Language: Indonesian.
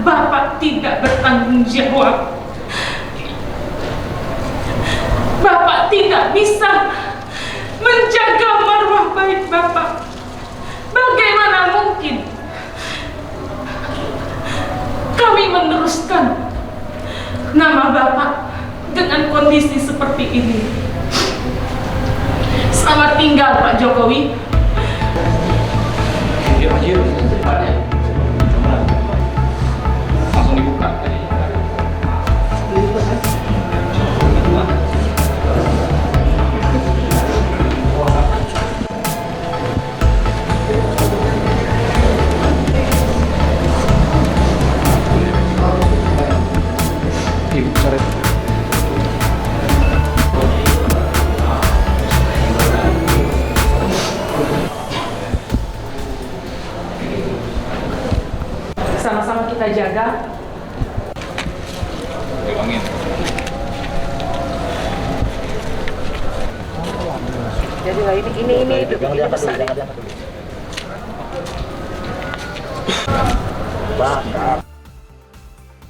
Bapak tidak bertanggung jawab. Bapak tidak bisa menjaga marwah baik Bapak. Bagaimana mungkin kami meneruskan nama Bapak dengan kondisi seperti ini? Selamat tinggal Pak Jokowi. Langsung dibuka. Ibu sore. Sama-sama kita jaga. Pegangin. Jadi lah ini besar. Bang.